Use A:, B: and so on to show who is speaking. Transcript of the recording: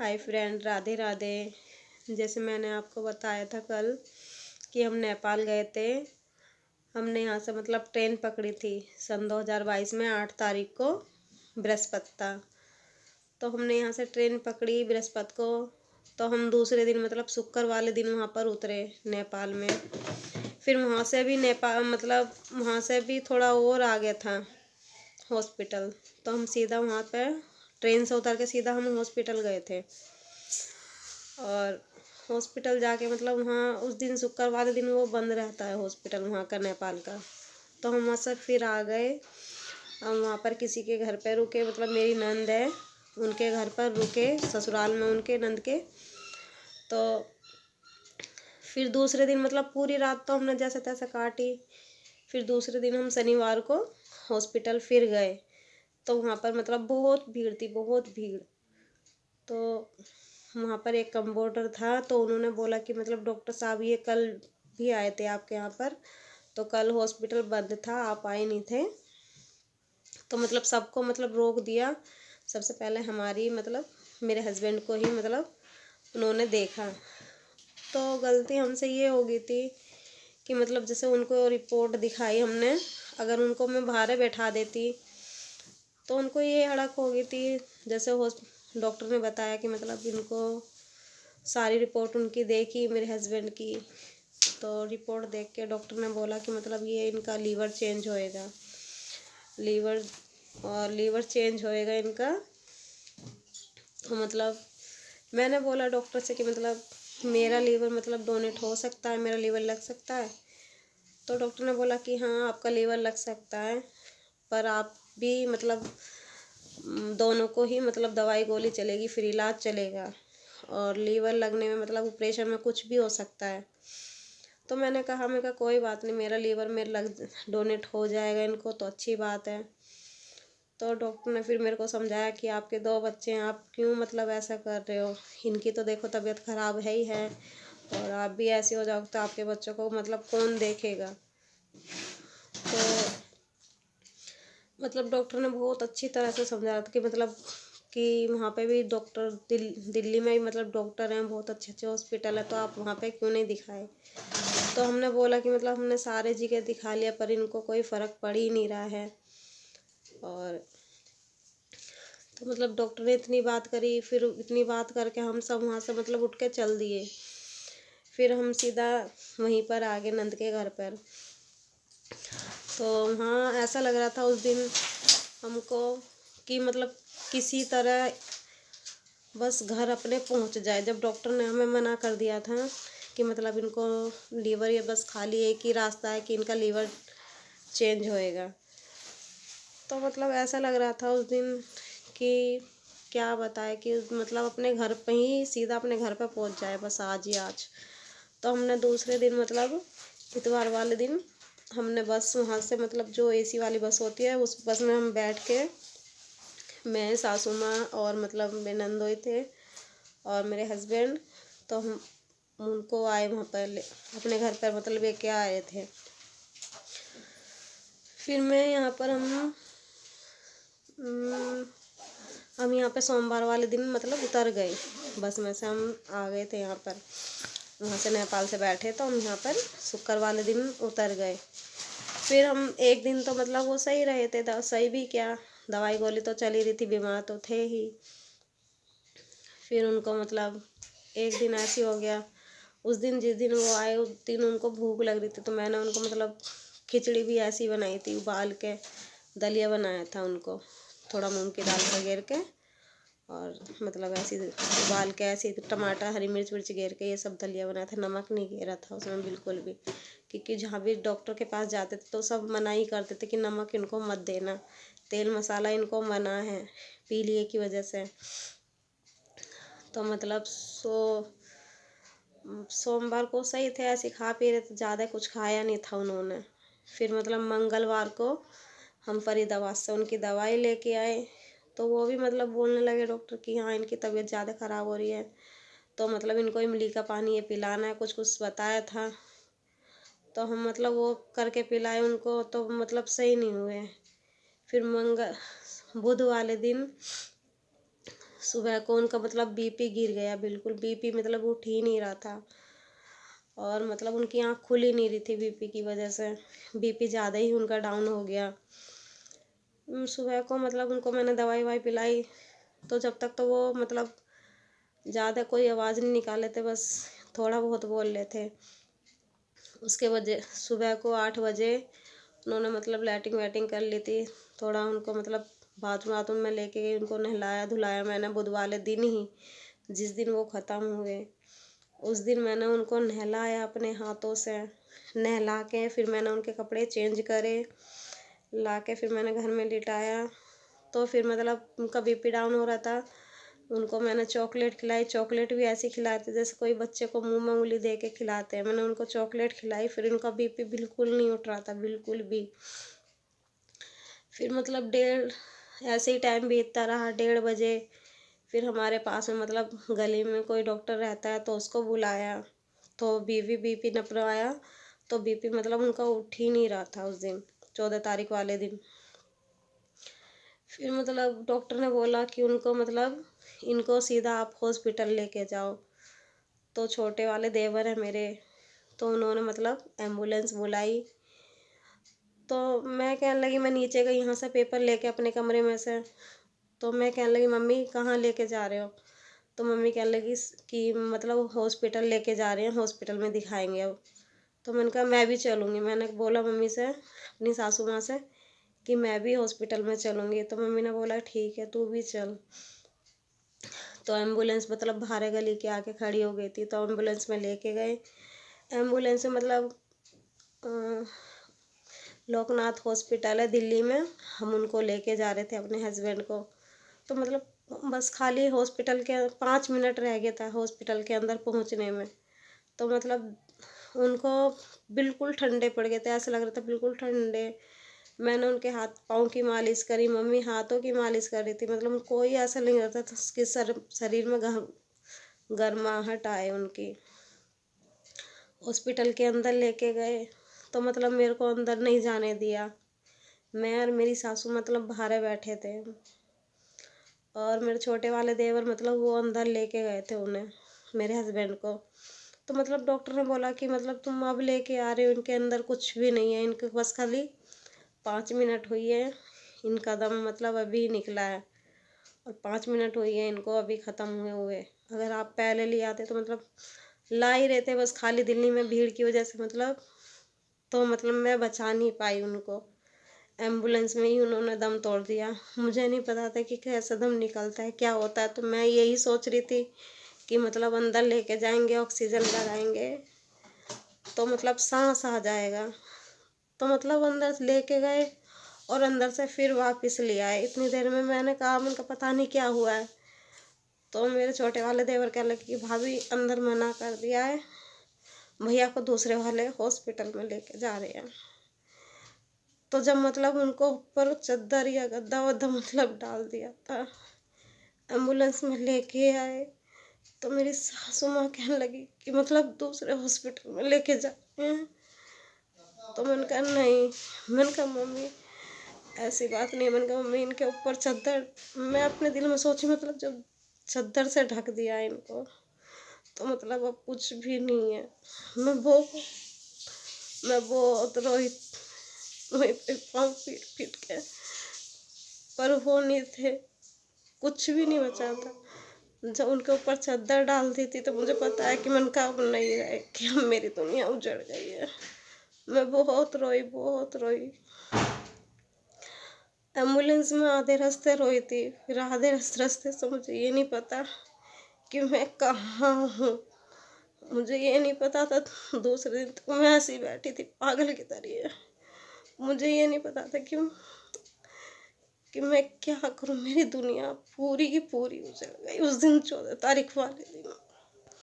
A: Hi friend, Radhe Radhe. जैसे मैंने आपको बताया था कल कि हम नेपाल गए थे। हमने यहाँ से मतलब ट्रेन पकड़ी थी सन 2022 में 8 तारीख को बृहस्पतिवार। तो हमने यहाँ से ट्रेन पकड़ी बृहस्पति को। तो हम दूसरे दिन मतलब शुक्र वाले दिन वहाँ पर उतरे नेपाल में। फिर वहाँ से भी नेपाल मतलब वहाँ से भी थोड़ा और आगे था हॉस्पिटल। तो हम सीधा वहाँ पर ट्रेन से उतर के सीधा हम हॉस्पिटल गए थे। और हॉस्पिटल जाके मतलब वहाँ उस दिन शुक्र वाले दिन वो बंद रहता है हॉस्पिटल वहाँ का नेपाल का। तो हम वहाँ से फिर आ गए। हम वहाँ पर किसी के घर पर रुके, मतलब मेरी नंद है उनके घर पर रुके, ससुराल में उनके नंद के। तो फिर दूसरे दिन मतलब पूरी रात तो हमने जैसे तैसे काटी। फिर दूसरे दिन हम शनिवार को हॉस्पिटल फिर गए। तो वहाँ पर मतलब बहुत भीड़ थी, बहुत भीड़। तो वहाँ पर एक कंपाउंडर था, तो उन्होंने बोला कि मतलब डॉक्टर साहब ये कल भी आए थे आपके यहाँ पर, तो कल हॉस्पिटल बंद था, आप आए नहीं थे। तो मतलब सबको मतलब रोक दिया। सबसे पहले हमारी मतलब मेरे हस्बैंड को ही मतलब उन्होंने देखा। तो गलती हमसे ये हो गई थी कि मतलब जैसे उनको रिपोर्ट दिखाई हमने, अगर उनको मैं बाहर बैठा देती तो उनको ये हड़क हो गई थी। जैसे डॉक्टर ने बताया कि मतलब इनको सारी रिपोर्ट उनकी देखी मेरे हस्बैंड की। तो रिपोर्ट देख के डॉक्टर ने बोला कि मतलब ये इनका लीवर चेंज होएगा, लीवर चेंज होएगा इनका। तो मतलब मैंने बोला डॉक्टर से कि मतलब मेरा लीवर मतलब डोनेट हो सकता है, मेरा लीवर लग सकता है। तो डॉक्टर ने बोला कि हाँ आपका लीवर लग सकता है, पर आप भी मतलब दोनों को ही मतलब दवाई गोली चलेगी, फिर इलाज चलेगा। और लीवर लगने में मतलब ऑपरेशन में कुछ भी हो सकता है। तो मैंने कहा कोई बात नहीं, मेरा लीवर मेरे लग डोनेट हो जाएगा इनको तो अच्छी बात है। तो डॉक्टर ने फिर मेरे को समझाया कि आपके 2 बच्चे हैं, आप क्यों मतलब ऐसा कर रहे हो, इनकी तो देखो तबीयत ख़राब है ही है, और आप भी ऐसे हो जाओ तो आपके बच्चों को मतलब कौन देखेगा। तो मतलब डॉक्टर ने बहुत अच्छी तरह से समझाया था कि मतलब कि वहाँ पे भी डॉक्टर दिल्ली में भी मतलब डॉक्टर हैं, बहुत अच्छे अच्छे हॉस्पिटल है, तो आप वहाँ पे क्यों नहीं दिखाए। तो हमने बोला कि मतलब हमने सारे जगह दिखा लिया पर इनको कोई फ़र्क पड़ ही नहीं रहा है। और तो मतलब डॉक्टर ने इतनी बात करी, फिर इतनी बात करके हम सब वहाँ से मतलब उठ के चल दिए। फिर हम सीधा वहीं पर आ गए नंद के घर पर। तो वहाँ ऐसा लग रहा था उस दिन हमको कि मतलब किसी तरह बस घर अपने पहुँच जाए। जब डॉक्टर ने हमें मना कर दिया था कि मतलब इनको लीवर, ये बस खाली एक ही रास्ता है कि इनका लीवर चेंज होएगा। तो मतलब ऐसा लग रहा था उस दिन कि क्या बताए कि मतलब अपने घर पे ही सीधा अपने घर पे पहुंच जाए बस आज ही आज। तो हमने दूसरे दिन मतलब इतवार वाले दिन हमने बस वहाँ से मतलब जो एसी वाली बस होती है उस बस में हम बैठ के, मैं, सासू माँ और मतलब मेरे नंदोई थे और मेरे हस्बैंड, तो हम उनको आए वहाँ पर अपने घर पर मतलब लेके आए थे। फिर मैं यहाँ पर हम यहाँ पे सोमवार वाले दिन मतलब उतर गए बस में से, हम आ गए थे यहाँ पर, वहाँ से नेपाल से बैठे तो हम यहाँ पर शुक्र वाले दिन उतर गए। फिर हम एक दिन तो मतलब वो सही रहे थे, सही भी क्या, दवाई गोली तो चली रही थी, बीमार तो थे ही। फिर उनको मतलब एक दिन ऐसी हो गया, उस दिन जिस दिन वो आए उस दिन उनको भूख लग रही थी, तो मैंने उनको मतलब खिचड़ी भी ऐसी बनाई थी, उबाल के दलिया बनाया था उनको, थोड़ा मूंग की दाल का घेर के, और मतलब ऐसी उबाल के ऐसे टमाटर हरी मिर्च विर्च घेर के ये सब दलिया बनाया था। नमक नहीं घेरा था उसमें बिल्कुल भी, क्योंकि जहाँ भी डॉक्टर के पास जाते थे तो सब मना ही करते थे कि नमक इनको मत देना, तेल मसाला इनको मना है पीलिए की वजह से। तो मतलब सोमवार को सही थे, ऐसे खा पी रहे थे, ज़्यादा कुछ खाया नहीं था उन्होंने। फिर मतलब मंगलवार को हम फरीदाबाद से उनकी दवाई लेके आए। तो वो भी मतलब बोलने लगे डॉक्टर कि हाँ इनकी तबीयत ज़्यादा ख़राब हो रही है, तो मतलब इनको इमली का पानी ये पिलाना है, कुछ कुछ बताया था। तो हम मतलब वो करके पिलाए उनको, तो मतलब सही नहीं हुए। फिर बुध वाले दिन सुबह को उनका मतलब बीपी गिर गया, बिल्कुल बीपी मतलब उठ ही नहीं रहा था। और मतलब उनकी आँख खुल ही नहीं रही थी बीपी की वजह से, बीपी ज़्यादा ही उनका डाउन हो गया। सुबह को मतलब उनको मैंने दवाई ववाई पिलाई, तो जब तक तो वो मतलब ज़्यादा कोई आवाज़ नहीं निकाले थे, बस थोड़ा बहुत बोल रहे थे। उसके वजह सुबह को 8 बजे उन्होंने मतलब लैट्रिन वैटिंग कर ली थी। थोड़ा उनको मतलब बाथरूम वाथरूम में लेके गई, उनको नहलाया धुलाया मैंने बुध वाले दिन ही, जिस दिन वो ख़त्म हुए उस दिन मैंने उनको नहलाया अपने हाथों से। नहला के फिर मैंने उनके कपड़े चेंज करे, ला के फिर मैंने घर में लिटाया। तो फिर मतलब उनका बीपी डाउन हो रहा था, उनको मैंने चॉकलेट खिलाई। चॉकलेट भी ऐसी खिलाए थे जैसे कोई बच्चे को मुंह में उंगली दे के खिलाते हैं। मैंने उनको चॉकलेट खिलाई, फिर उनका बीपी बिल्कुल नहीं उठ रहा था, बिल्कुल भी। फिर मतलब ऐसे ही टाइम बीतता रहा। 1:30 बजे फिर हमारे पास में मतलब गली में कोई डॉक्टर रहता है, तो उसको बुलाया, तो बीपी नपवाया, तो बीपी मतलब उनका उठ ही नहीं रहा था उस दिन, 14 तारीख वाले दिन। फिर मतलब डॉक्टर ने बोला कि उनको मतलब इनको सीधा आप हॉस्पिटल लेके जाओ। तो छोटे वाले देवर है मेरे, तो उन्होंने मतलब एम्बुलेंस बुलाई। तो मैं कहने लगी, मैं नीचे गई यहाँ से पेपर लेके अपने कमरे में से, तो मैं कहने लगी मम्मी कहाँ लेके जा रहे हो? तो मम्मी कहने लगी कि मतलब हॉस्पिटल लेके जा रहे हैं, हॉस्पिटल में दिखाएंगे अब। तो मैंने कहा मैं भी चलूँगी। मैंने बोला मम्मी से, अपनी सासू माँ से, कि मैं भी हॉस्पिटल में चलूँगी। तो मम्मी ने बोला ठीक है तू भी चल। तो एम्बुलेंस मतलब बाहर गली के आके खड़ी हो गई थी, तो एम्बुलेंस में लेके गए। एम्बुलेंस में मतलब अ, लोकनाथ हॉस्पिटल है दिल्ली में, हम उनको लेके जा रहे थे अपने हस्बैंड को। तो मतलब बस खाली हॉस्पिटल के 5 मिनट रह गया था हॉस्पिटल के अंदर पहुंचने में। तो मतलब उनको बिल्कुल ठंडे पड़ गए थे, ऐसा लग रहा था बिल्कुल ठंडे। मैंने उनके हाथ पाँव की मालिश करी, मम्मी हाथों की मालिश कर रही थी। मतलब कोई ऐसा नहीं रहता था कि शरीर में गर्माहट आए उनकी। हॉस्पिटल के अंदर लेके गए, तो मतलब मेरे को अंदर नहीं जाने दिया। मैं और मेरी सासू मतलब बाहर बैठे थे, और मेरे छोटे वाले देवर मतलब वो अंदर लेके गए थे उन्हें, मेरे हस्बैंड को। तो मतलब डॉक्टर ने बोला कि मतलब तुम अब लेके आ रहे हो, इनके अंदर कुछ भी नहीं है, इनके बस खाली 5 मिनट हुई है, इनका दम मतलब अभी निकला है, और 5 मिनट हुई है इनको अभी ख़त्म हुए हुए। अगर आप पहले ले आते तो मतलब ला ही रहते, बस खाली दिल्ली में भीड़ की वजह से मतलब, तो मतलब मैं बचा नहीं पाई उनको। एम्बुलेंस में ही उन्होंने दम तोड़ दिया। मुझे नहीं पता था कि कैसे दम निकलता है, क्या होता है। तो मैं यही सोच रही थी कि मतलब अंदर लेके जाएंगे, ऑक्सीजन लगाएंगे, तो मतलब सांस आ जाएगा। तो मतलब अंदर लेके गए, और अंदर से फिर वापस ले आए। इतनी देर में मैंने कहा उनका पता नहीं क्या हुआ है। तो मेरे छोटे वाले देवर कहने लगे कि भाभी अंदर मना कर दिया है, भैया को दूसरे वाले हॉस्पिटल में लेके जा रहे हैं। तो जब मतलब उनको ऊपर चादर या गद्दा वद्दा मतलब डाल दिया था, एम्बुलेंस में लेके आए, तो मेरी सासू माँ कहने लगी कि मतलब दूसरे हॉस्पिटल में लेके जा रहे हैं। तो मैंने कहा नहीं, मैंने कहा मम्मी ऐसी बात नहीं है। मैंने कहा मम्मी इनके ऊपर चादर, मैं अपने दिल में सोची मतलब जब चादर से ढक दिया इनको, तो मतलब अब कुछ भी नहीं है। मैं बहुत रोई, वहीं पे पाँव पीट पीट के, पर वो नहीं थे, कुछ भी नहीं बचा था। जब उनके ऊपर चादर डाल दी थी, तो मुझे पता है कि मन का अब नहीं रहे, कि अब मेरी दुनिया उजड़ गई है। मैं बहुत रोई, बहुत रोई। एम्बुलेंस में आधे रास्ते रोई थी, फिर आधे रास्ते से मुझे ये नहीं पता कि मैं कहाँ हूँ। मुझे ये नहीं पता था, दूसरे दिन तक मैं ऐसी बैठी थी पागल की तरह। मुझे ये नहीं पता था कि मैं क्या करूँ। मेरी दुनिया पूरी की पूरी उजड़ गई उस दिन 14 तारीख वाले दिन।